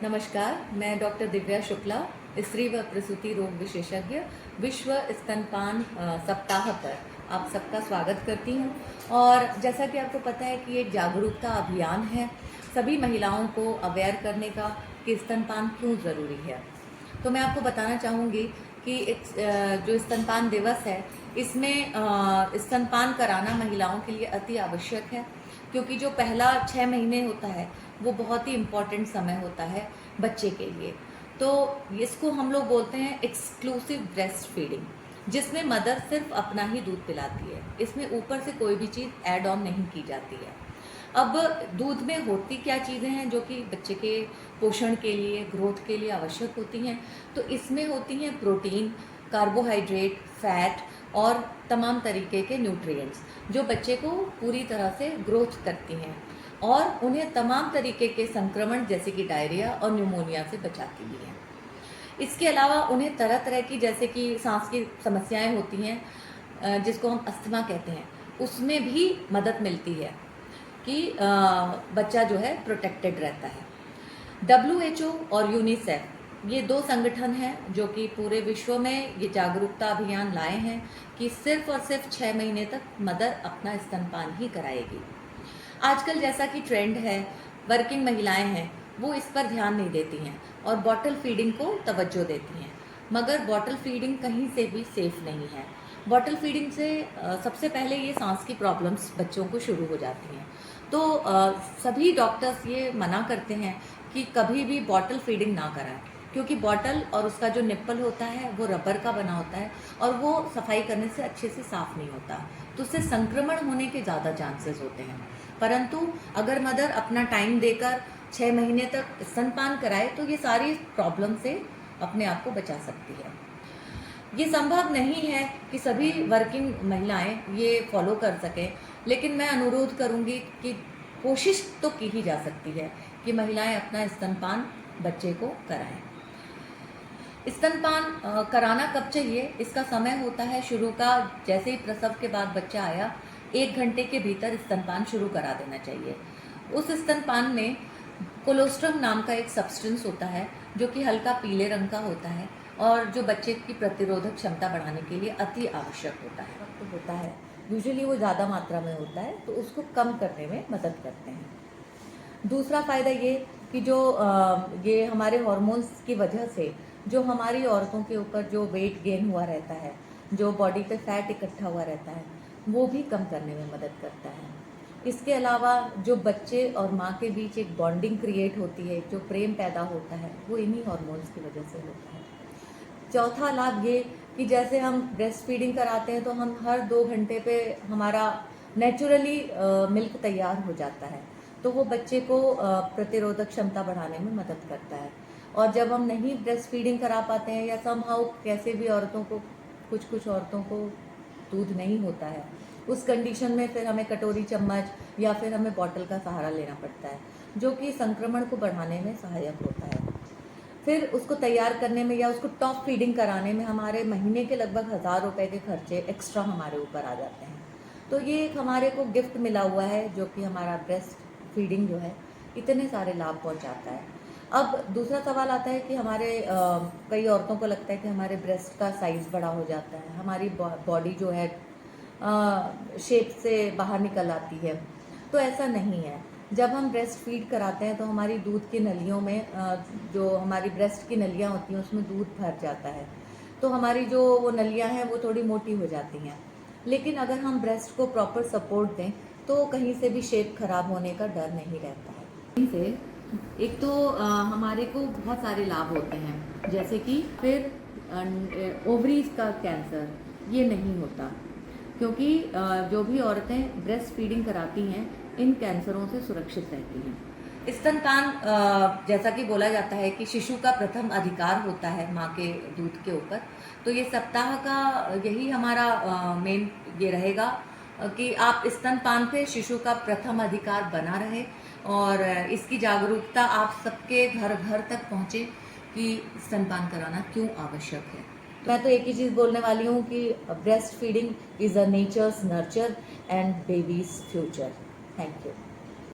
नमस्कार, मैं डॉक्टर दिव्या शुक्ला, स्त्री व प्रसूति रोग विशेषज्ञ, विश्व स्तनपान सप्ताह पर आप सबका स्वागत करती हूँ। और जैसा कि आपको पता है कि एक जागरूकता अभियान है सभी महिलाओं को अवेयर करने का कि स्तनपान क्यों ज़रूरी है। तो मैं आपको बताना चाहूँगी कि जो स्तनपान दिवस है इसमें स्तनपान कराना महिलाओं के लिए अति आवश्यक है, क्योंकि जो पहला 6 महीने होता है वो बहुत ही इम्पॉर्टेंट समय होता है बच्चे के लिए। तो इसको हम लोग बोलते हैं एक्सक्लूसिव ब्रेस्ट फीडिंग, जिसमें मदर सिर्फ अपना ही दूध पिलाती है। इसमें ऊपर से कोई भी चीज़ ऐड ऑन नहीं की जाती है। अब दूध में होती क्या चीज़ें हैं जो कि बच्चे के पोषण के लिए, ग्रोथ के लिए आवश्यक होती हैं। तो इसमें होती हैं प्रोटीन, कार्बोहाइड्रेट, फैट और तमाम तरीके के न्यूट्रिएंट्स जो बच्चे को पूरी तरह से ग्रोथ करती हैं और उन्हें तमाम तरीके के संक्रमण जैसे कि डायरिया और न्यूमोनिया से बचाती भी हैं। इसके अलावा उन्हें तरह तरह की जैसे कि सांस की समस्याएं होती हैं, जिसको हम अस्थमा कहते हैं, उसमें भी मदद मिलती है कि बच्चा जो है प्रोटेक्टेड रहता है। WHO और यूनिसेफ ये 2 संगठन हैं जो कि पूरे विश्व में ये जागरूकता अभियान लाए हैं कि सिर्फ और सिर्फ 6 महीने तक मदर अपना स्तनपान ही कराएगी। आजकल जैसा कि ट्रेंड है, वर्किंग महिलाएं हैं वो इस पर ध्यान नहीं देती हैं और बॉटल फीडिंग को तवज्जो देती हैं, मगर बॉटल फीडिंग कहीं से भी सेफ नहीं है। बॉटल फीडिंग से सबसे पहले ये सांस की प्रॉब्लम्स बच्चों को शुरू हो जाती हैं। तो सभी डॉक्टर्स ये मना करते हैं कि कभी भी बॉटल फीडिंग ना कराएं, क्योंकि बॉटल और उसका जो निप्पल होता है वो रबर का बना होता है और वो सफाई करने से अच्छे से साफ नहीं होता, तो उससे संक्रमण होने के ज़्यादा चांसेस होते हैं। परंतु अगर मदर अपना टाइम देकर 6 महीने तक स्तनपान कराए तो ये सारी प्रॉब्लम से अपने आप को बचा सकती है। ये संभव नहीं है कि सभी वर्किंग महिलाएं ये फॉलो कर सकें, लेकिन मैं अनुरोध करूंगी कि कोशिश तो की ही जा सकती है कि महिलाएं अपना स्तनपान बच्चे को कराएं। स्तनपान कराना कब चाहिए? इसका समय होता है शुरू का, जैसे ही प्रसव के बाद बच्चा आया 1 घंटे के भीतर स्तनपान शुरू करा देना चाहिए। उस स्तनपान में कोलोस्ट्रम नाम का एक सब्सटेंस होता है जो कि हल्का पीले रंग का होता है और जो बच्चे की प्रतिरोधक क्षमता बढ़ाने के लिए अति आवश्यक होता है। यूजुअली वो ज़्यादा मात्रा में होता है, तो उसको कम करने में मदद करते हैं। दूसरा फ़ायदा ये कि जो ये हमारे हार्मोन्स की वजह से जो हमारी औरतों के ऊपर जो वेट गेन हुआ रहता है, जो बॉडी पे फैट इकट्ठा हुआ रहता है, वो भी कम करने में मदद करता है। इसके अलावा जो बच्चे और माँ के बीच एक बॉन्डिंग क्रिएट होती है, जो प्रेम पैदा होता है, वो इन्हीं हार्मोन्स की वजह से होता है। चौथा लाभ ये कि जैसे हम ब्रेस्ट फीडिंग कराते हैं तो हम हर 2 घंटे पे हमारा नेचुरली मिल्क तैयार हो जाता है, तो वो बच्चे को प्रतिरोधक क्षमता बढ़ाने में मदद करता है। और जब हम नहीं ब्रेस्ट फीडिंग करा पाते हैं या समहाउ कैसे भी औरतों को कुछ औरतों को दूध नहीं होता है, उस कंडीशन में फिर हमें कटोरी चम्मच या फिर हमें बॉटल का सहारा लेना पड़ता है, जो कि संक्रमण को बढ़ाने में सहायक होता है। फिर उसको तैयार करने में या उसको टॉप फीडिंग कराने में हमारे महीने के लगभग 1000 रुपये के खर्चे एक्स्ट्रा हमारे ऊपर आ जाते हैं। तो ये एक हमारे को गिफ्ट मिला हुआ है जो कि हमारा ब्रेस्ट फीडिंग जो है इतने सारे लाभ पहुंचाता है। अब दूसरा सवाल आता है कि हमारे कई औरतों को लगता है कि हमारे ब्रेस्ट का साइज़ बड़ा हो जाता है, हमारी बॉडी जो है शेप से बाहर निकल आती है। तो ऐसा नहीं है। जब हम ब्रेस्ट फीड कराते हैं तो हमारी दूध की नलियों में जो हमारी ब्रेस्ट की नलियाँ होती हैं उसमें दूध भर जाता है, तो हमारी जो वो नलियाँ हैं वो थोड़ी मोटी हो जाती हैं। लेकिन अगर हम ब्रेस्ट को प्रॉपर सपोर्ट दें तो कहीं से भी शेप खराब होने का डर नहीं रहता है। इनसे एक तो हमारे को बहुत सारे लाभ होते हैं, जैसे कि फिर ओवरीज का कैंसर ये नहीं होता, क्योंकि जो भी औरतें ब्रेस्ट फीडिंग कराती हैं इन कैंसरों से सुरक्षित रहती हैं। स्तनपान जैसा कि बोला जाता है कि शिशु का प्रथम अधिकार होता है माँ के दूध के ऊपर, तो ये सप्ताह का यही हमारा मेन ये रहेगा कि आप स्तनपान पे शिशु का प्रथम अधिकार बना रहे और इसकी जागरूकता आप सबके घर घर तक पहुँचे कि स्तनपान कराना क्यों आवश्यक है। मैं तो एक ही चीज़ बोलने वाली हूँ कि breast feeding is a natures nurture and babies future. Thank you.